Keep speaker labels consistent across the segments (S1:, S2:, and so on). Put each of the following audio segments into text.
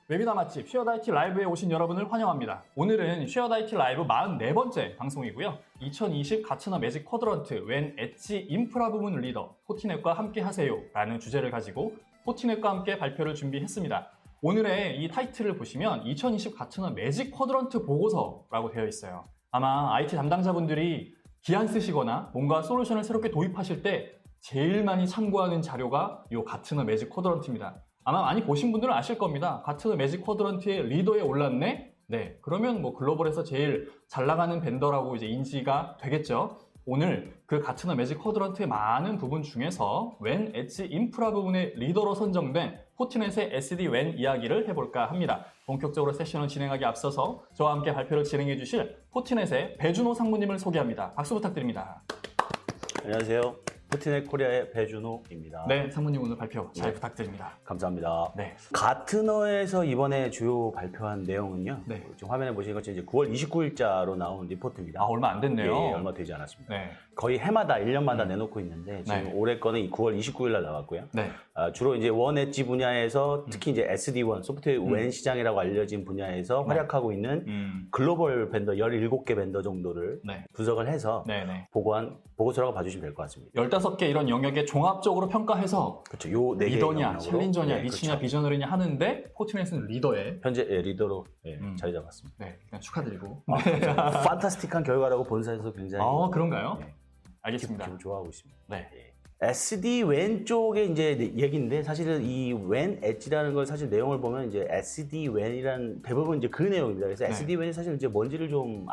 S1: 웨비나 맛집 쉐어드 IT 라이브에 오신 여러분을 환영합니다. 오늘은 쉐어드 IT 라이브 44번째 방송이고요. 2020 가츠너 매직 쿼드런트 웬 엣지 인프라 부문 리더 포티넷과 함께 하세요 라는 주제를 가지고 포티넷과 함께 발표를 준비했습니다. 오늘의 이 타이틀을 보시면 2020 가츠너 매직 쿼드런트 보고서라고 되어 있어요. 아마 IT 담당자분들이 기한 쓰시거나 뭔가 솔루션을 새롭게 도입하실 때 제일 많이 참고하는 자료가 이 가츠너 매직 쿼드런트입니다. 아마 많이 보신 분들은 아실 겁니다. 가츠너 매직 쿼드런트의 리더에 올랐네? 네, 그러면 뭐 글로벌에서 제일 잘 나가는 벤더라고 이제 인지가 되겠죠. 오늘 그 가츠너 매직 쿼드런트의 많은 부분 중에서 웬 엣지 인프라 부분의 리더로 선정된 포티넷의 SD-WAN 이야기를 해볼까 합니다. 본격적으로 세션을 진행하기 앞서서 저와 함께 발표를 진행해 주실 포티넷의 배준호 상무님을 소개합니다. 박수 부탁드립니다.
S2: 안녕하세요. 포티넷 코리아의 배준호입니다.
S1: 네, 상무님 오늘 발표 잘 부탁드립니다.
S2: 감사합니다.
S1: 네.
S2: 가트너에서 이번에 주요 발표한 내용은요.
S1: 네.
S2: 지금 화면에 보시는 것처럼 이제 9월 29일자로 나온 리포트입니다.
S1: 아, 얼마 안 됐네요.
S2: 예, 얼마 되지 않았습니다.
S1: 네.
S2: 거의 해마다 1년마다 내놓고 있는데 지금
S1: 네.
S2: 올해 거는 9월 29일날 나왔고요.
S1: 네.
S2: 주로 이제 원 엣지 분야에서 특히 이제 SD-WAN, 소프트웨어 웬 시장이라고 알려진 분야에서 활약하고 있는 글로벌 벤더 17개 벤더 정도를
S1: 네.
S2: 분석을 해서
S1: 네네.
S2: 보고한 보고서라고 봐주시면 될 것 같습니다.
S1: 15개 이런 영역에 종합적으로 평가해서
S2: 그렇죠. 요 네 개의
S1: 리더냐,
S2: 영역으로.
S1: 챌린저냐,
S2: 네,
S1: 니치냐,
S2: 그렇죠.
S1: 비저너리냐 하는데 포티넷은 리더에
S2: 현재 리더로 자리 잡았습니다.
S1: 네, 그냥 축하드리고.
S2: 판타스틱한 결과라고 본사에서 굉장히
S1: 아, 그런가요?
S2: 네,
S1: 알겠습니다.
S2: 기분 좋아하고 있습니다.
S1: 네.
S2: SD-WAN 쪽의 이제 얘기인데 사실은 이 WAN 엣지라는 걸 사실 내용을 보면 이제 SD-WAN이란 대부분 이제 그 내용입니다. 그래서
S1: 네.
S2: SD-WAN이 사실 이제 뭔지를 좀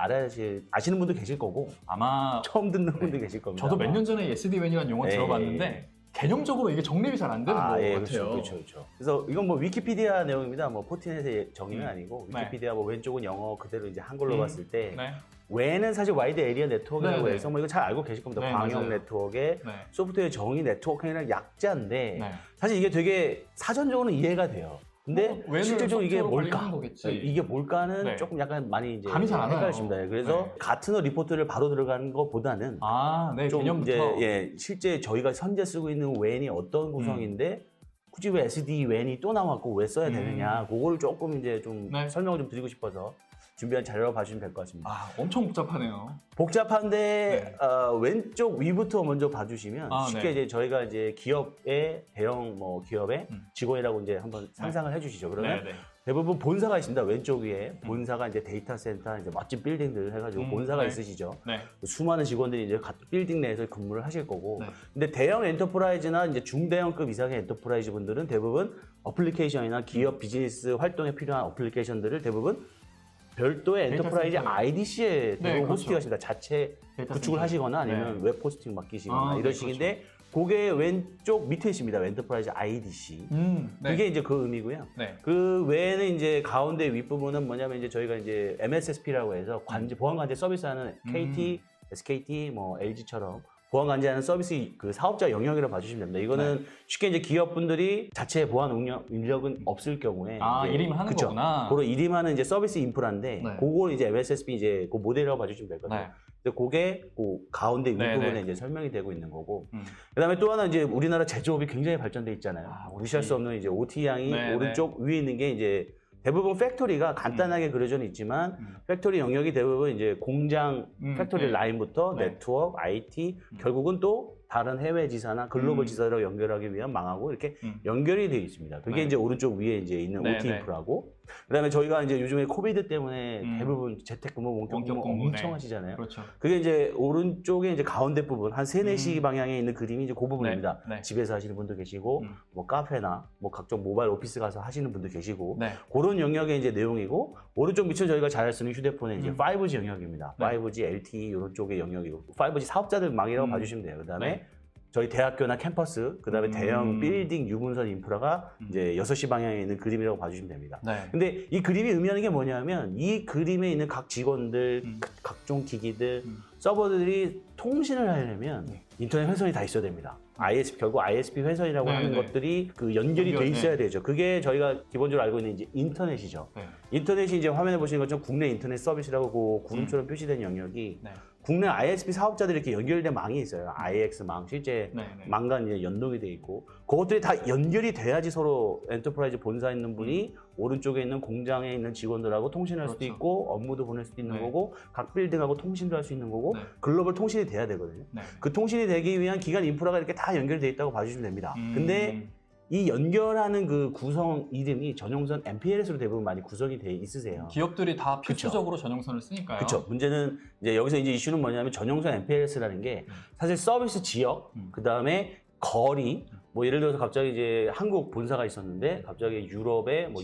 S2: 아시는 분도 계실 거고
S1: 아마
S2: 처음 듣는 분도 계실 겁니다.
S1: 저도 몇 년 전에 SD-WAN이라는 용어
S2: 네.
S1: 들어봤는데 개념적으로 이게 정립이 잘 안 되는 것 같아요.
S2: 그렇죠. 그래서 이건 뭐 위키피디아 내용입니다. 뭐 포티넷의 정의는 아니고 위키피디아 뭐 왼쪽은 영어 그대로 이제 한글로 봤을 때
S1: 네.
S2: 웬은 사실 와이드 에리어 네트워크라고
S1: 네,
S2: 해서 뭐 이거 잘 알고 계실 겁니다.
S1: 네,
S2: 광역
S1: 맞아요.
S2: 네트워크의
S1: 네.
S2: 소프트웨어 정의 네트워크라는 약자인데
S1: 네.
S2: 사실 이게 되게 사전적으로는 이해가 돼요. 근데
S1: 웬을
S2: 실질적으로 이게
S1: 소프트웨어로
S2: 뭘까?
S1: 관리하는 거겠지.
S2: 이게 뭘까는
S1: 네.
S2: 조금 약간 많이 이제
S1: 감이 잘 안 와요.
S2: 헷갈리십니다. 그래서
S1: 네.
S2: 가트너 리포트를 바로 들어가는 것보다는
S1: 아, 네,
S2: 좀
S1: 개념부터.
S2: 이제 실제 저희가 현재 쓰고 있는 웬이 어떤 구성인데 굳이 왜 SD 웬이 또 나왔고 왜 써야 되느냐 그거를 조금 이제 좀
S1: 네.
S2: 설명을 좀 드리고 싶어서 준비한 자료로 봐주시면 될 것 같습니다.
S1: 아, 엄청 복잡하네요.
S2: 복잡한데 왼쪽 위부터 먼저 봐주시면
S1: 아,
S2: 쉽게
S1: 네.
S2: 이제 저희가 이제 기업의 대형 뭐 기업의 직원이라고 이제 한번 상상을 해주시죠. 그러면
S1: 네, 네.
S2: 대부분 본사가 있습니다. 왼쪽 위에 본사가 이제 데이터 센터, 이제 멋진 빌딩들 해가지고 본사가
S1: 네.
S2: 있으시죠.
S1: 네.
S2: 수많은 직원들이 이제 빌딩 내에서 근무를 하실 거고.
S1: 네.
S2: 근데 대형 엔터프라이즈나 이제 중대형급 이상의 엔터프라이즈 분들은 대부분 어플리케이션이나 기업 비즈니스 활동에 필요한 어플리케이션들을 대부분 별도의
S1: 데이터
S2: 엔터프라이즈
S1: 센터에.
S2: IDC에
S1: 네, 그렇죠.
S2: 호스팅하십니다. 자체
S1: 데이터
S2: 구축을
S1: 센터.
S2: 하시거나 아니면
S1: 네.
S2: 웹 호스팅 맡기시거나
S1: 아,
S2: 이런
S1: 네,
S2: 식인데 그게 왼쪽 밑에 있습니다. 엔터프라이즈 IDC.
S1: 네.
S2: 그게 이제 그 의미고요.
S1: 네.
S2: 그 외에는 이제 가운데 윗부분은 뭐냐면 이제 저희가 이제 MSSP라고 해서 보안 관제 서비스하는 KT, SKT, 뭐 LG처럼 보안 관제하는 서비스 그 사업자 영역이라고 봐주시면 됩니다. 이거는 쉽게 이제 기업분들이 자체 보안 인력은 없을 경우에
S1: 아,
S2: 이제
S1: 일임하는
S2: 그쵸?
S1: 거구나.
S2: 그걸 일임하는 이제 서비스 인프라인데
S1: 네.
S2: 그걸 이제 MSSP 이제 그 모델이라고 봐주시면 되거든요.
S1: 네.
S2: 근데 그게 그 가운데
S1: 네,
S2: 윗부분에
S1: 네.
S2: 이제 설명이 되고 있는 거고.
S1: 음.
S2: 그다음에 또 하나 이제 우리나라 제조업이 굉장히 발전돼 있잖아요.
S1: 아,
S2: 무시할 수 없는 이제 OT 양이
S1: 네,
S2: 오른쪽 위에 있는 게 이제 대부분 팩토리가 간단하게 그려져 있지만 팩토리 영역이 대부분 이제 공장 팩토리
S1: 네.
S2: 라인부터
S1: 네.
S2: 네트워크, IT 결국은 또 다른 해외 지사나 글로벌 지사로 연결하기 위한 망하고 이렇게 연결이 되어 있습니다. 그게
S1: 네.
S2: 이제 오른쪽 위에 이제 있는
S1: 네,
S2: OT
S1: 네.
S2: 인프라고. 그다음에 저희가 이제 요즘에 코비드 때문에 대부분 재택근무, 원격
S1: 원격
S2: 근무
S1: 근무,
S2: 엄청
S1: 네.
S2: 하시잖아요.
S1: 그렇죠.
S2: 그게 이제 오른쪽에 이제 가운데 부분 한 3, 4시 방향에 있는 그림이 이제 그 부분입니다.
S1: 네, 네.
S2: 집에서 하시는 분도 계시고 뭐 카페나 뭐 각종 모바일 오피스 가서 하시는 분도 계시고
S1: 네.
S2: 그런 영역의 이제 내용이고 오른쪽 밑은 저희가 잘 쓰는 휴대폰의 이제 5G 영역입니다.
S1: 네.
S2: 5G, LTE 이런 쪽의 영역이고 5G 사업자들망이라고 봐주시면 돼요. 그다음에
S1: 네.
S2: 저희 대학교나 캠퍼스, 그다음에 대형 빌딩 유분선 인프라가 이제 6시 방향에 있는 그림이라고 봐주시면 됩니다.
S1: 네.
S2: 근데 이 그림이 의미하는 게 뭐냐면 이 그림에 있는 각 직원들, 각종 기기들, 서버들이 통신을 하려면 인터넷 회선이 다 있어야 됩니다. ISP, 결국 ISP 회선이라고
S1: 네,
S2: 하는
S1: 네.
S2: 것들이 그 연결이 돼 있어야 되죠. 그게 저희가 기본적으로 알고 있는 이제 인터넷이죠.
S1: 네.
S2: 인터넷이 이제 화면에 보시는 것처럼 국내 인터넷 서비스라고 그 구름처럼 표시된 영역이
S1: 네.
S2: 국내 ISP 사업자들이 이렇게 연결된 망이 있어요. IX망, 실제
S1: 네네.
S2: 망과 이제 연동이 돼 있고 그것들이 다 연결이 돼야지 서로 엔터프라이즈 본사에 있는 분이 오른쪽에 있는 공장에 있는 직원들하고 통신할 수도
S1: 그렇죠.
S2: 있고 업무도 보낼 수도 있는
S1: 네.
S2: 거고 각 빌딩하고 통신도 할 수 있는 거고
S1: 네.
S2: 글로벌 통신이 돼야 되거든요.
S1: 네.
S2: 그 통신이 되기 위한 기간 인프라가 이렇게 다 연결돼 있다고 봐주시면 됩니다.
S1: 음.
S2: 근데 이 연결하는 그 구성 이름이 전용선 MPLS로 대부분 많이 구성이 돼 있으세요.
S1: 기업들이 다 필수적으로 전용선을 쓰니까요.
S2: 그렇죠. 문제는 이제 여기서 이제 이슈는 뭐냐면 전용선 MPLS라는 게 사실 서비스 지역, 그 다음에 거리, 뭐 예를 들어서 갑자기 이제 한국 본사가 있었는데 갑자기 유럽에 뭐,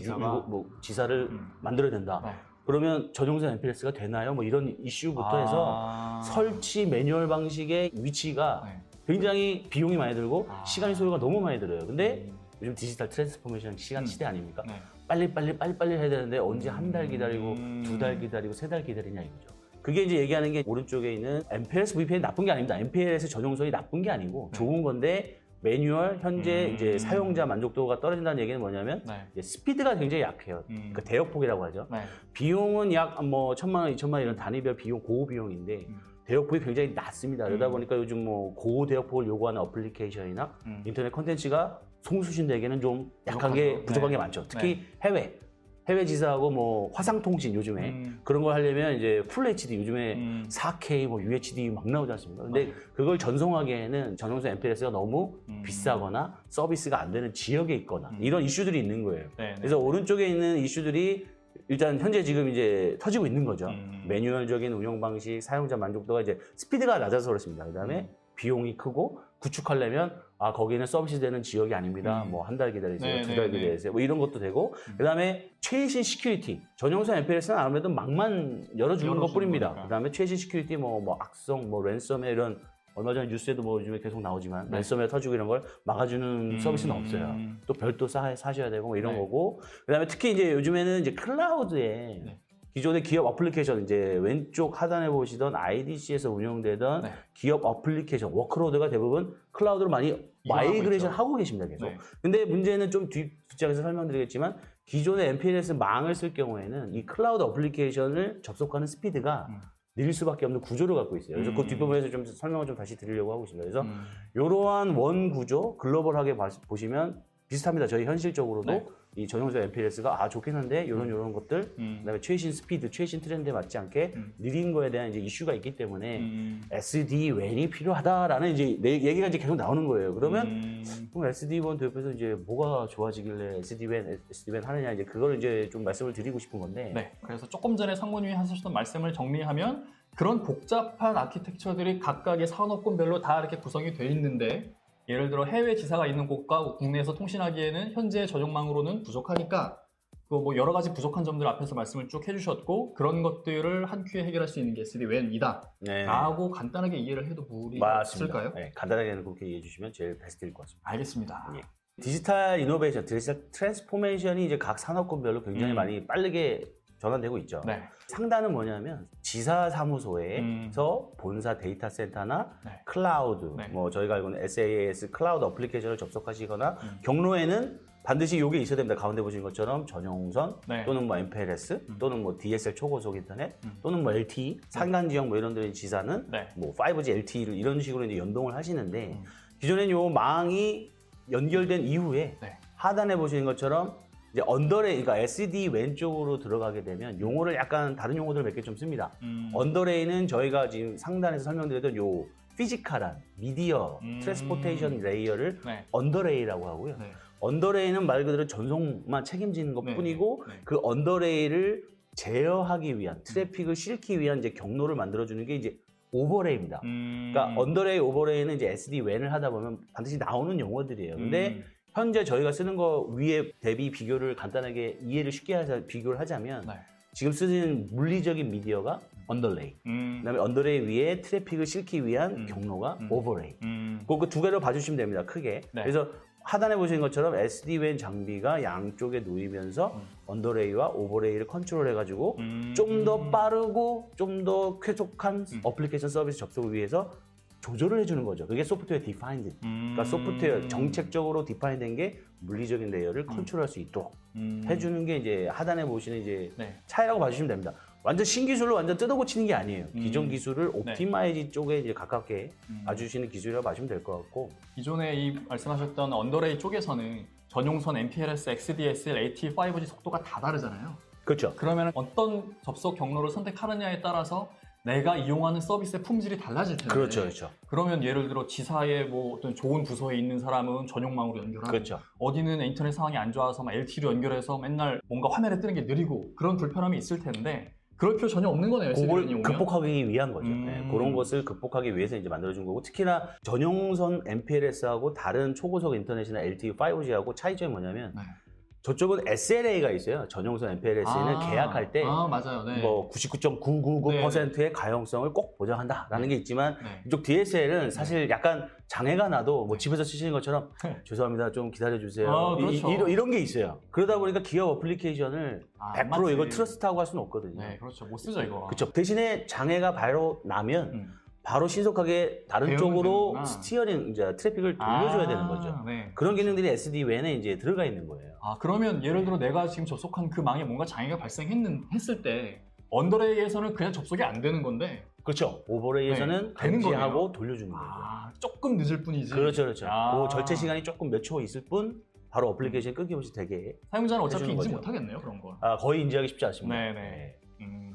S2: 지사를 만들어야 된다.
S1: 네.
S2: 그러면 전용선 MPLS가 되나요? 뭐 이런 이슈부터 해서 설치 매뉴얼 방식의 위치가
S1: 네.
S2: 굉장히 비용이 많이 들고 시간이 소요가 너무 많이 들어요. 근데 요즘 디지털 트랜스포메이션 시간 시대 아닙니까?
S1: 네.
S2: 빨리 해야 되는데 언제 한 달 기다리고 2달 기다리고 3달 기다리냐 이거죠. 그게 이제 얘기하는 게 오른쪽에 있는 MPLS VPN이 나쁜 게 아닙니다. MPLS 전용선이 나쁜 게 아니고 좋은 건데 매뉴얼 현재 이제 사용자 만족도가 떨어진다는 얘기는 뭐냐면
S1: 네.
S2: 이제 스피드가 굉장히 약해요. 그러니까 대역폭이라고 하죠.
S1: 네.
S2: 비용은 약 뭐 1,000만 원, 2,000만 원 이런 단위별 비용 고비용인데 대역폭이 굉장히 낮습니다. 그러다 보니까 요즘 뭐 고대역폭을 요구하는 어플리케이션이나 인터넷 콘텐츠가 송수신되기에는 좀 약한 게 부족한 게 많죠. 특히 해외 지사하고 뭐 화상통신 요즘에 그런 걸 하려면 이제 풀 HD 요즘에 4K 뭐 UHD 막 나오지 않습니까? 근데 그걸 전송하기에는 전용선 MPLS가 너무 비싸거나 서비스가 안 되는 지역에 있거나 이런 이슈들이 있는 거예요.
S1: 네.
S2: 그래서 오른쪽에 있는 이슈들이 일단 현재 지금 이제 터지고 있는 거죠. 매뉴얼적인 운영 방식, 사용자 만족도가 이제 스피드가 낮아서 그렇습니다. 그다음에 비용이 크고 구축하려면 거기는 서비스 되는 지역이 아닙니다. 뭐 한 달 기다리세요, 2달 기다리세요, 뭐 이런 것도 되고. 그다음에 최신 시큐리티. 전용선 MPLS는 아무래도 망만 열어주는 것뿐입니다. 그다음에 최신 시큐리티 뭐 악성, 뭐 랜섬웨어 이런 얼마 전에 뉴스에도 뭐 요즘에 계속 나오지만 랜섬웨어 터지고 이런 걸 막아주는 서비스는 없어요. 또 별도 사셔야 되고 뭐 이런 거고. 그다음에 특히 이제 요즘에는 이제 클라우드에 기존의 기업 어플리케이션 이제 왼쪽 하단에 보시던 IDC에서 운영되던 기업 어플리케이션 워크로드가 대부분 클라우드로 많이 마이그레이션 하고 계십니다 계속. 근데 문제는 좀 뒷장에서 설명드리겠지만 기존의 MPLS 망을 쓸 경우에는 이 클라우드 어플리케이션을 접속하는 스피드가 느릴 수밖에 없는 구조를 갖고 있어요. 그래서 그 뒷부분에서 좀 설명을 좀 다시 드리려고 하고 있습니다. 그래서 이러한 원 구조 글로벌하게 보시면 비슷합니다. 저희 현실적으로도 이 전용선 MPLS가 좋긴 한데 이런 것들 그다음에 최신 스피드, 최신 트렌드에 맞지 않게 느린 거에 대한 이제 이슈가 있기 때문에 SD-WAN이 필요하다라는 이제 얘기가 이제 계속 나오는 거예요. 그러면 그럼 SD-WAN 도입해서 이제 뭐가 좋아지길래 SD-WAN 하느냐 이제 그걸 이제 좀 말씀을 드리고 싶은 건데.
S1: 네. 그래서 조금 전에 상무님이 하셨던 말씀을 정리하면 그런 복잡한 아키텍처들이 각각의 산업군별로 다 이렇게 구성이 돼 있는데. 예를 들어 해외 지사가 있는 곳과 국내에서 통신하기에는 현재 전용망으로는 부족하니까 그 뭐 여러 가지 부족한 점들 앞에서 말씀을 쭉 해주셨고 그런 것들을 한 큐에 해결할 수 있는 게 SD-WAN이다 라고 간단하게 이해를 해도 무리가 없을까요?
S2: 네, 간단하게는 그렇게 이해해 주시면 제일 베스트일 것 같습니다.
S1: 알겠습니다.
S2: 디지털 이노베이션, 디지털 트랜스포메이션이 이제 각 산업군별로 굉장히 많이 빠르게 전환되고 있죠. 상단은 뭐냐면 지사 사무소에서 본사 데이터 센터나 클라우드, 뭐 저희가 알고 있는 SaaS 클라우드 어플리케이션을 접속하시거나 경로에는 반드시 이게 있어야 됩니다. 가운데 보신 것처럼 전용선 또는 뭐 MPLS 또는 뭐 DSL 초고속 인터넷 또는 뭐 LTE 산간 지역 뭐 이런 데의 지사는 뭐 5G LTE를 이런 식으로 이제 연동을 하시는데 기존엔 요 망이 연결된 이후에 하단에 보시는 것처럼 이제 언더레이, 그러니까 SD-WAN 쪽으로 들어가게 되면 용어를 약간 다른 용어들을 몇 개 좀 씁니다. 언더레이는 저희가 지금 상단에서 설명드렸던 요 피지컬한 미디어 트랜스포테이션 레이어를 언더레이라고 하고요. 언더레이는 말 그대로 전송만 책임지는 것 뿐이고 그 언더레이를 제어하기 위한 트래픽을 싣기 위한 이제 경로를 만들어주는 게 이제 오버레이입니다. 그러니까 언더레이, 오버레이는 이제 SD-WAN을 하다 보면 반드시 나오는 용어들이에요. 근데 현재 저희가 쓰는 거 위에 대비 비교를 간단하게 이해를 쉽게 해서 비교를 하자면 지금 쓰는 물리적인 미디어가 언더레이, 그다음에 언더레이 위에 트래픽을 싣기 위한 경로가 오버레이. 그 두 개로 봐주시면 됩니다. 크게. 그래서 하단에 보시는 것처럼 SD-WAN 장비가 양쪽에 놓이면서 언더레이와 오버레이를 컨트롤해가지고 좀 더 빠르고 좀 더 쾌속한 어플리케이션 서비스 접속을 위해서 조절을 해주는 거죠. 그게 소프트웨어 디파인드. 그러니까 소프트웨어 정책적으로 디파인된 게 물리적인 레이어를 컨트롤할 수 있도록 해주는 게 이제 하단에 보시는 이제 차이라고 봐주시면 됩니다. 완전 신기술로 완전 뜯어고치는 게 아니에요. 기존 기술을 옵티마이즈 쪽에 이제 가깝게 봐주시는 기술이라고 봐주시면 될 것 같고.
S1: 기존에 이 말씀하셨던 언더레이 쪽에서는 전용선 MPLS, XDSL, AT5G 속도가 다 다르잖아요.
S2: 그렇죠.
S1: 그러면 어떤 접속 경로를 선택하느냐에 따라서 내가 이용하는 서비스의 품질이 달라질 텐데.
S2: 그렇죠, 그렇죠.
S1: 그러면 예를 들어 지사의 뭐 어떤 좋은 부서에 있는 사람은 전용망으로 연결하고,
S2: 그렇죠.
S1: 어디는 인터넷 상황이 안 좋아서 막 LTE로 연결해서 맨날 뭔가 화면에 뜨는 게 느리고 그런 불편함이 있을 텐데 그럴 필요 전혀 없는 거네요.
S2: 그걸
S1: SDN이 오면.
S2: 극복하기 위한 거죠. 네, 그런 것을 극복하기 위해서 이제 만들어준 거고, 특히나 전용선 MPLS하고 다른 초고속 인터넷이나 LTE 5G하고 차이점이 뭐냐면
S1: 네.
S2: 저쪽은 SLA가 있어요. 전용선 MPLS는 계약할 때
S1: 맞아요. 네.
S2: 뭐 99.999%의 가용성을 꼭 보장한다라는 게 있지만
S1: 네.
S2: 이쪽 DSL은 사실 약간 장애가 나도 뭐 집에서 쓰시는 것처럼 죄송합니다, 좀 기다려주세요.
S1: 그렇죠.
S2: 이런 게 있어요. 그러다 보니까 기업 어플리케이션을
S1: 안
S2: 100% 이걸
S1: 맞지.
S2: 트러스트하고 할 수는 없거든요.
S1: 네, 그렇죠. 못 쓰죠 이거.
S2: 그렇죠. 대신에 장애가 바로 나면 바로 신속하게 다른
S1: 대응은
S2: 쪽으로
S1: 되는구나.
S2: 스티어링, 이제 트래픽을 돌려줘야 되는 거죠.
S1: 네.
S2: 그런 기능들이 SD-WAN에 이제 들어가 있는 거예요.
S1: 그러면 예를 들어 내가 지금 접속한 그 망에 뭔가 장애가 발생했을 때 언더레이에서는 그냥 접속이 안 되는 건데.
S2: 그렇죠. 오버레이에서는
S1: 되는
S2: 감지하고 돌려주는 거죠.
S1: 조금 늦을 뿐이지.
S2: 그렇죠, 그렇죠. 그 절체 시간이 조금 몇 초 있을 뿐 바로 어플리케이션 끊김없이 되게
S1: 사용자는 어차피
S2: 해주는
S1: 인지
S2: 거죠.
S1: 못하겠네요, 그런 거.
S2: 거의 인지하기 쉽지 않습니다.
S1: 네네.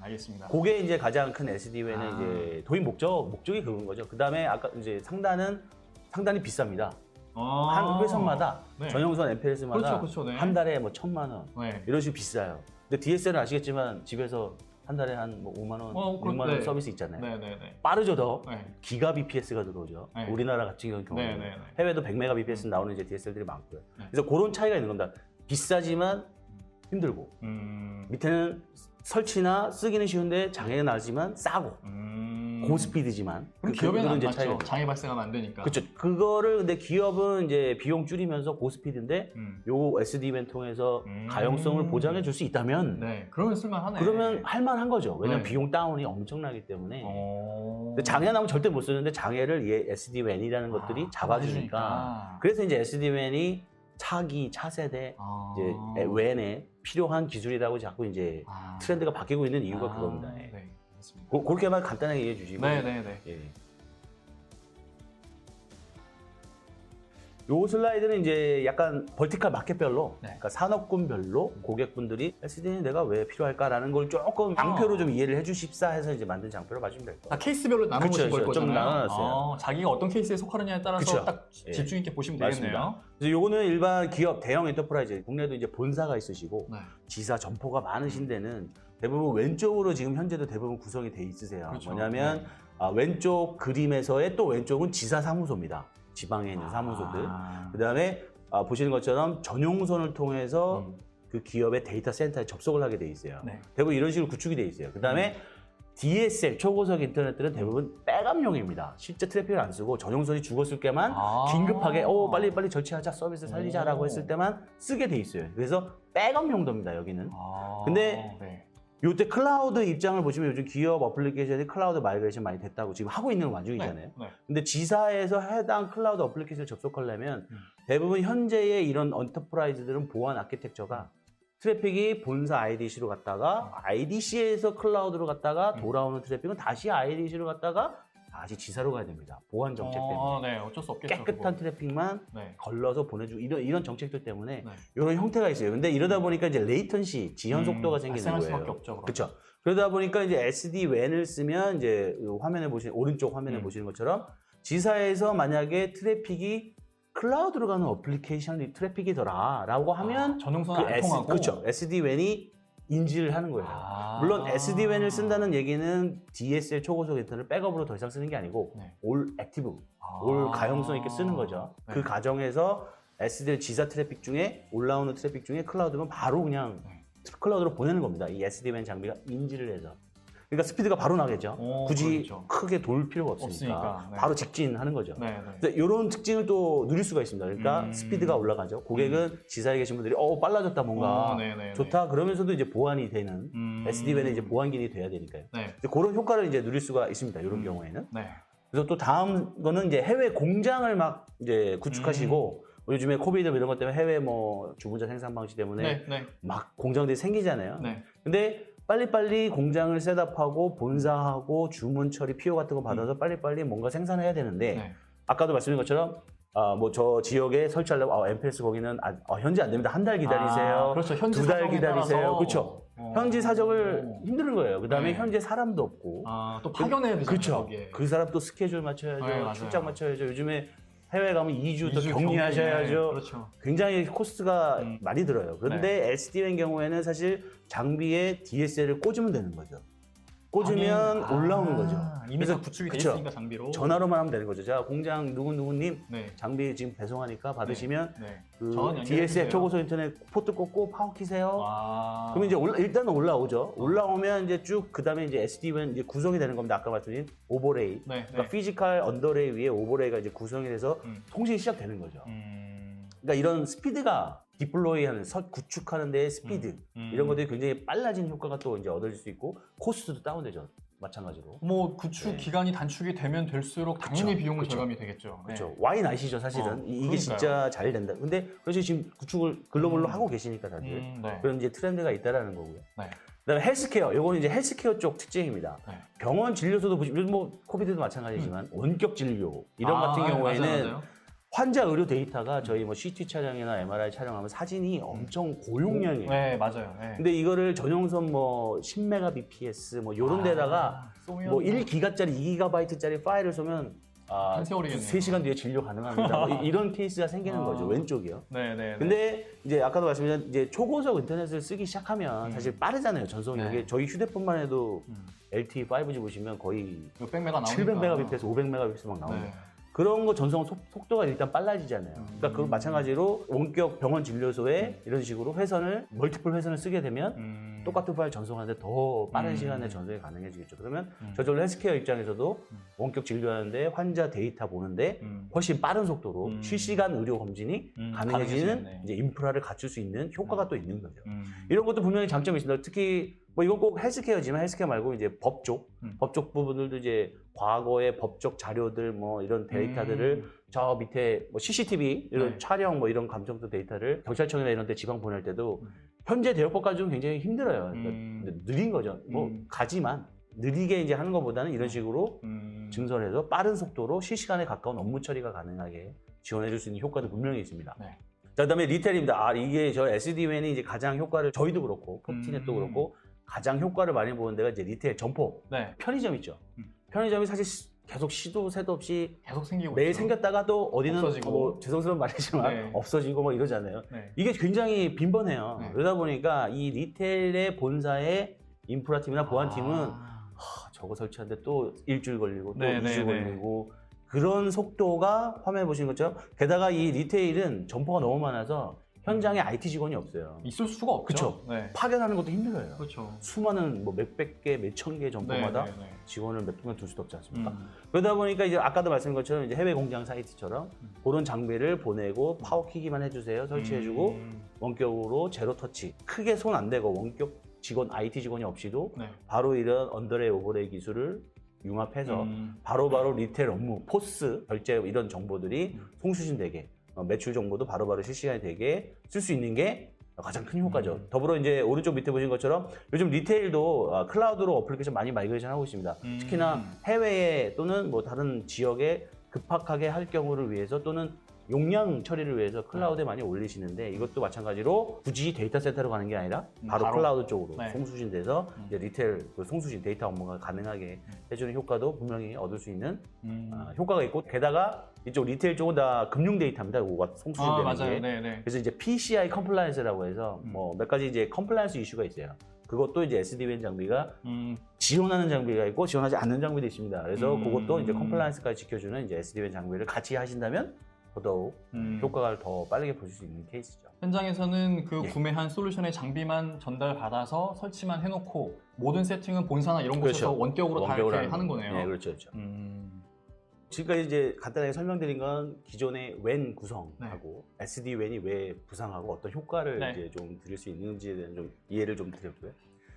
S1: 알겠습니다.
S2: 그게 이제 가장 큰 SD-WAN의 이제 도입 목적이 그건 거죠. 그 다음에 아까 이제 상단이 비쌉니다. 한 회선마다
S1: 네.
S2: 전용선 MPLS마다
S1: 그렇죠, 네.
S2: 한 달에 뭐 1,000만 원
S1: 네.
S2: 이런 식으로 비싸요. 근데 DSL은 아시겠지만 집에서 한 달에 한 뭐 5만 원, 6만 원
S1: 네.
S2: 서비스 있잖아요.
S1: 네네네.
S2: 빠르죠 더.
S1: 네.
S2: 기가 BPS가 들어오죠.
S1: 네.
S2: 우리나라 같은 경우는
S1: 네네네.
S2: 해외도 100메가 BPS 나오는 이제 DSL들이 많고요.
S1: 네.
S2: 그래서 그런 차이가 있는 겁니다. 비싸지만 힘들고 밑에는 설치나 쓰기는 쉬운데 장애가 나지만 싸고 고스피드지만
S1: 그럼 기업에는 안
S2: 이제
S1: 맞죠.
S2: 차이가
S1: 장애 발생하면 안 되니까.
S2: 그렇죠. 그거를 근데 기업은 이제 비용 줄이면서 고스피드인데 요 SD-WAN 통해서 가용성을 보장해 줄 수 있다면
S1: 네, 그러면 쓸만하네.
S2: 그러면 할만한 거죠. 왜냐면
S1: 네.
S2: 비용 다운이 엄청나기 때문에. 근데 장애 나면 절대 못 쓰는데 장애를 이 SD-WAN이라는 것들이 잡아주니까. 그래서 이제 SD-WAN이 차기, 차세대 이제 웬에 필요한 기술이라고 자꾸 이제 트렌드가 바뀌고 있는 이유가 그겁니다. 예.
S1: 네, 알겠습니다.
S2: 그렇게만 간단하게 이해해 주시고.
S1: 네네네.
S2: 예. 요 슬라이드는 이제 약간 벌티컬 마켓별로, 그러니까 산업군별로 고객분들이 SD는 내가 왜 필요할까라는 걸 조금 장표로 좀 이해를 해주십사 해서 이제 만든 장표로 봐주시면 될 거예요.
S1: 케이스별로 나눠보신 걸
S2: 그쵸, 좀
S1: 거잖아요.
S2: 나눠놨어요.
S1: 자기가 어떤 케이스에 속하느냐에 따라서
S2: 그쵸.
S1: 딱
S2: 예.
S1: 집중 있게 보시면
S2: 맞습니다.
S1: 되겠네요.
S2: 그래서 요거는 일반 기업 대형 엔터프라이즈, 국내도 이제 본사가 있으시고
S1: 네.
S2: 지사 점포가 많으신 데는 대부분 왼쪽으로 지금 현재도 대부분 구성이 돼 있으세요.
S1: 그렇죠.
S2: 뭐냐면 왼쪽 그림에서의 또 왼쪽은 지사 사무소입니다. 지방에 있는 사무소들. 그다음에 보시는 것처럼 전용선을 통해서 그 기업의 데이터 센터에 접속을 하게 돼 있어요.
S1: 네.
S2: 대부분 이런 식으로 구축이 돼 있어요. 그다음에 DSL 초고속 인터넷들은 대부분 백업용입니다. 실제 트래픽을 안 쓰고 전용선이 죽었을 때만 긴급하게 빨리 절취하자, 서비스 살리자라고 했을 때만 쓰게 돼 있어요. 그래서 백업 용도입니다, 여기는. 근데
S1: 네.
S2: 요때 클라우드 입장을 보시면 요즘 기업 어플리케이션이 클라우드 마이그레이션 많이 됐다고 지금 하고 있는 와중이잖아요.
S1: 네.
S2: 근데 지사에서 해당 클라우드 어플리케이션을 접속하려면 대부분 현재의 이런 엔터프라이즈들은 보안 아키텍처가 트래픽이 본사 IDC로 갔다가 IDC에서 클라우드로 갔다가 돌아오는 트래픽은 다시 IDC로 갔다가 다시 지사로 가야 됩니다. 보안 정책 때문에.
S1: 네, 어쩔 수 없겠죠.
S2: 깨끗한 트래픽만
S1: 네.
S2: 걸러서 보내주고 이런 정책들 때문에
S1: 네.
S2: 이런 형태가 있어요. 근데 이러다 보니까 이제 레이턴시, 지연 속도가 생기는
S1: 발생할
S2: 거예요.
S1: 수밖에 없죠.
S2: 그렇죠. 그러다 보니까 이제 SD-WAN을 쓰면 이제 화면에 보시는 오른쪽 화면에 보시는 것처럼 지사에서 만약에 트래픽이 클라우드로 가는 어플리케이션 트래픽이더라라고 하면
S1: 전용선은 안 통하고.
S2: 그렇죠. SD-WAN이 인지를 하는 거예요. 물론 SD-WAN을 쓴다는 얘기는 DSL 초고속 인터넷 백업으로 더 이상 쓰는 게 아니고 올 액티브, 올 가용성 있게 쓰는 거죠. 그 과정에서 SD 지사 트래픽 중에 올라오는 트래픽 중에 클라우드면 바로 그냥 클라우드로 보내는 겁니다. 이 SD-WAN 장비가 인지를 해서. 그러니까 스피드가 바로 나겠죠. 굳이
S1: 그렇죠.
S2: 크게 돌 필요가 없으니까.
S1: 네.
S2: 바로 직진하는 거죠.
S1: 네.
S2: 이런 특징을 또 누릴 수가 있습니다. 그러니까 스피드가 올라가죠. 고객은 지사에 계신 분들이 빨라졌다 뭔가 좋다 그러면서도 이제 보완이 되는 SD-WAN에 이제 보완 기능이 돼야 되니까요.
S1: 네.
S2: 그런 효과를 이제 누릴 수가 있습니다. 이런 경우에는.
S1: 네.
S2: 그래서 또 다음 거는 이제 해외 공장을 막 이제 구축하시고 요즘에 코비드 이런 것 때문에 해외 뭐 주문자 생산 방식 때문에 막 공장들이 생기잖아요.
S1: 네.
S2: 근데 빨리빨리 공장을 셋업하고 본사하고 주문 처리, PO 같은 거 받아서 빨리빨리 뭔가 생산해야 되는데
S1: 네.
S2: 아까도 말씀드린 것처럼 뭐 저 지역에 설치하려고 MPS 거기는 현재 안 됩니다. 한 달 기다리세요.
S1: 그렇죠. 현지
S2: 2달
S1: 사정에
S2: 기다리세요.
S1: 따라서.
S2: 그렇죠. 현지 사정을 힘든 거예요. 그다음에
S1: 네.
S2: 현재 사람도 없고.
S1: 또 파견해야 되잖아요.
S2: 그렇죠.
S1: 거기에.
S2: 그 사람 또 스케줄 맞춰야죠.
S1: 네, 맞아요.
S2: 출장 맞춰야죠. 요즘에 해외 가면 2주 더
S1: 2주
S2: 격리하셔야죠.
S1: 그렇죠.
S2: 굉장히 코스트가 많이 들어요. 그런데 LCD의 경우에는 사실 장비에 DSL을 꽂으면 되는 거죠. 꽂으면 올라오는 거죠.
S1: 이미 다 구축이 돼
S2: 그쵸.
S1: 있으니까 장비로.
S2: 전화로만 하면 되는 거죠. 자, 공장 누구누구님
S1: 네.
S2: 장비 지금 배송하니까 받으시면
S1: 네.
S2: 그
S1: 전원
S2: DSL
S1: 연결해주세요.
S2: 초고속 인터넷 포트 꽂고 파워 키세요.
S1: 그럼
S2: 그러면 이제 일단은 올라오죠. 올라오면 이제 쭉 그다음에 이제 SD는 이제 구성이 되는 겁니다. 아까 말씀드린 오버레이.
S1: 네.
S2: 그러니까 피지컬 언더레이 위에 오버레이가 이제 구성이 돼서
S1: 음.
S2: 통신이 시작되는 거죠. 그러니까 이런 스피드가 디플로이하는 구축하는 데의 스피드 이런 것들이 굉장히 빨라진 효과가 또 이제 얻어질 수 있고 코스트도 다운되죠. 마찬가지로.
S1: 뭐 구축
S2: 네.
S1: 기간이 단축이 되면 될수록 당연히
S2: 그쵸,
S1: 비용은
S2: 그쵸.
S1: 절감이 되겠죠.
S2: 그렇죠. 와인 아시죠, 사실은. 이게
S1: 그러니까요.
S2: 진짜 잘 된다. 근데 그래서 지금 구축을 글로벌로 하고 계시니까 다들
S1: 네.
S2: 그런 이제 트렌드가 있다라는 거고요.
S1: 네.
S2: 그다음에 헬스케어, 이거는 이제 헬스케어 쪽 특징입니다.
S1: 네.
S2: 병원 진료소도 보시면 뭐 코비드도 마찬가지지만 원격 진료 이런 같은 경우에는
S1: 맞아요.
S2: 환자 의료 데이터가 저희 뭐 CT 촬영이나 MRI 촬영하면 사진이 엄청 고용량이에요.
S1: 네, 맞아요. 네.
S2: 근데 이거를 전용선 뭐 10mbps 뭐 이런 데다가
S1: 쏘면
S2: 뭐 1기가짜리, 2GB짜리 파일을 쏘면
S1: 한 세월이겠네요.
S2: 3시간 뒤에 진료 가능합니다. 뭐 이런 케이스가 생기는
S1: 아.
S2: 거죠. 왼쪽이요.
S1: 네.
S2: 근데 이제 아까도 말씀드린 이제 초고속 인터넷을 쓰기 시작하면 사실 빠르잖아요. 전송이.
S1: 네.
S2: 이게 저희 휴대폰만 해도 LTE 5G 보시면 거의
S1: 600메가 나오니까
S2: 700mbps, 500mbps 막 나옵니다.
S1: 네.
S2: 그런 거 전송 속도가 일단 빨라지잖아요. 그러니까 그거 마찬가지로 원격 병원 진료소에 이런 식으로 회선을 멀티플 회선을 쓰게 되면 똑같은 파일 전송하는데 더 빠른 시간에 전송이 가능해지겠죠. 그러면 저절로 헬스케어 입장에서도 원격 진료하는데 환자 데이터 보는데 훨씬 빠른 속도로 실시간 의료 검진이 가능해지는
S1: 가능해지겠네.
S2: 이제 인프라를 갖출 수 있는 효과가 또 있는 거죠.
S1: 음.
S2: 이런 것도 분명히 장점이 있습니다. 특히 뭐 이건 꼭 헬스케어지만 헬스케어 말고 이제 법쪽 부분들도 이제 과거의 법적 자료들 뭐 이런 데이터들을 저 밑에 뭐 CCTV 이런
S1: 네.
S2: 촬영 뭐 이런 감정도 데이터를 경찰청이나 이런 데 지방 보낼 때도 현재 대역법 가지고는 굉장히 힘들어요. 그러니까 느린 거죠. 뭐 가지만 느리게 이제 하는 것보다는 이런 식으로 증설해서 빠른 속도로 실시간에 가까운 업무 처리가 가능하게 지원해 줄 수 있는 효과도 분명히 있습니다.
S1: 네.
S2: 자, 그다음에 리테일입니다. 이게 저 SD-WAN이 이제 가장 효과를 저희도 그렇고 폼티넷도 그렇고 가장 효과를 많이 보는 데가 이제 리테일 점포
S1: 네.
S2: 편의점 있죠. 편의점이 사실 계속 시도 새도 없이
S1: 계속 생기고
S2: 매일
S1: 있죠.
S2: 생겼다가 또 어디는
S1: 없어지고.
S2: 뭐 죄송스러운 말이지만
S1: 네.
S2: 없어지고 뭐 이러잖아요.
S1: 네.
S2: 이게 굉장히 빈번해요.
S1: 네.
S2: 그러다 보니까 이 리테일의 본사의 인프라팀이나 보안팀은
S1: 아.
S2: 저거 설치하는데 또 일주일 걸리고 또
S1: 네,
S2: 2주
S1: 네,
S2: 걸리고 그런 속도가 화면에 보시는 것처럼 게다가 이 리테일은 점포가 너무 많아서 현장에 IT 직원이 없어요.
S1: 있을 수가 없죠.
S2: 그쵸.
S1: 네.
S2: 파견하는 것도 힘들어요.
S1: 그렇죠.
S2: 수많은 뭐 몇백 개, 몇천 개 점포마다
S1: 네.
S2: 직원을 몇 분간 둘 수도 없지 않습니까?
S1: 음.
S2: 그러다 보니까 이제 아까도 말씀드린 것처럼 이제 해외 공장 사이트처럼 그런 장비를 보내고 파워 키기만 해주세요. 설치해주고 원격으로 제로 터치. 크게 손 안 대고 원격 직원, IT 직원이 없이도
S1: 네.
S2: 바로 이런 언더레이 오버레이 기술을 융합해서 바로바로 리테일 업무, 포스, 결제 이런 정보들이 송수신 되게 매출 정보도 바로바로 실시간이 되게 쓸 수 있는 게 가장 큰 효과죠. 더불어 이제 오른쪽 밑에 보신 것처럼 요즘 리테일도 클라우드로 어플리케이션 많이 마이그레이션 하고 있습니다. 특히나 해외에 또는 뭐 다른 지역에 급박하게 할 경우를 위해서 또는 용량 처리를 위해서 클라우드에 많이 올리시는데 이것도 마찬가지로 굳이 데이터 센터로 가는 게 아니라 바로 클라우드 쪽으로
S1: 네.
S2: 송수신돼서 이제 리테일 그 송수신 데이터 업무가 가능하게 해주는 효과도 분명히 얻을 수 있는 효과가 있고 게다가 이쪽 리테일 쪽은 다 금융 데이터입니다. 이거가 송수신되는
S1: 맞아요.
S2: 게.
S1: 네.
S2: 그래서 이제 PCI 컴플라이언스라고 해서 뭐 몇 가지 이제 컴플라이언스 이슈가 있어요. 그것도 이제 SD-WAN 장비가 지원하는 장비가 있고 지원하지 않는 장비도 있습니다. 그래서 그것도 이제 컴플라이언스까지 지켜주는 이제 SD-WAN 장비를 같이 하신다면 더더욱 효과를 더 빠르게 보실 수 있는 케이스죠.
S1: 현장에서는 그
S2: 예.
S1: 구매한 솔루션의 장비만 전달받아서 설치만 해놓고 모든 세팅은 본사나 이런 곳에서
S2: 그렇죠.
S1: 원격으로 다 이렇게 하는 거네요.
S2: 네, 그렇죠. 지금까지 이제 간단하게 설명드린 건 기존의 WAN 구성하고 SD-WAN이 왜 부상하고 어떤 효과를
S1: 네.
S2: 이제 좀 드릴 수 있는지에 대한 좀 이해를 좀 드렸고요.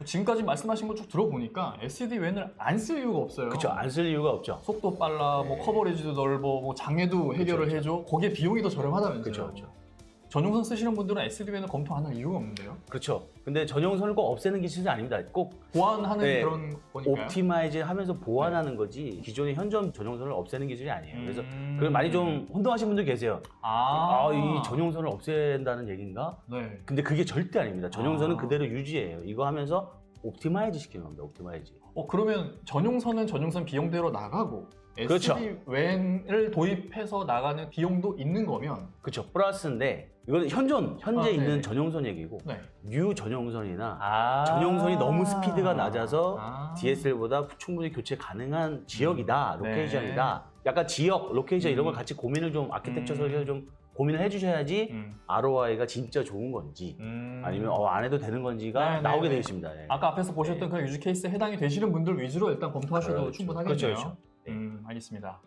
S1: 지금까지 말씀하신 거 쭉 들어보니까 SD-WAN을 안 쓸 이유가 없어요.
S2: 그렇죠. 안 쓸 이유가 없죠.
S1: 속도 빨라, 뭐 커버리지도 넓어, 뭐 장애도 해결을
S2: 그쵸.
S1: 해줘. 거기에 비용이 더 저렴하다면서요.
S2: 그렇죠.
S1: 전용선 쓰시는 분들은 SD-WAN을 검토 안 할 이유가 없는데요.
S2: 그렇죠. 근데 전용선을 꼭 없애는 기술이 아닙니다. 꼭
S1: 보완하는
S2: 네,
S1: 그런 거니까요.
S2: 옵티마이즈 하면서 보완하는 거지 기존의 현존 전용선을 없애는 기술이 아니에요. 그래서 그걸 많이 좀 혼동하신 분들 계세요. 이 전용선을 없앤다는 얘기인가?
S1: 네.
S2: 근데 그게 절대 아닙니다. 전용선은
S1: 아.
S2: 그대로 유지해요. 이거 하면서 옵티마이즈 시키는 겁니다. 옵티마이즈.
S1: 그러면 전용선은 전용선 비용대로 나가고
S2: 그렇죠.
S1: SD-WAN을 도입해서 나가는 비용도 있는 거면
S2: 그렇죠. 플러스인데 이거는 현재 있는
S1: 네네.
S2: 전용선 얘기고
S1: 네.
S2: 뉴 전용선이나 전용선이 너무 스피드가 낮아서 DSL보다 충분히 교체 가능한 지역이다,
S1: 네.
S2: 로케이션이다. 약간 지역, 로케이션 이런 걸 같이 고민을 좀 아키텍처에서 좀 고민을 해주셔야지 ROI가 진짜 좋은 건지 아니면 안 해도 되는 건지가
S1: 네,
S2: 나오게
S1: 네,
S2: 되어
S1: 네.
S2: 있습니다. 네.
S1: 아까 앞에서 보셨던 그런 유즈 케이스에 해당이 되시는 분들 위주로 일단 검토하셔도
S2: 그렇죠.
S1: 충분하겠네요.
S2: 그렇죠. 네.
S1: 알겠습니다.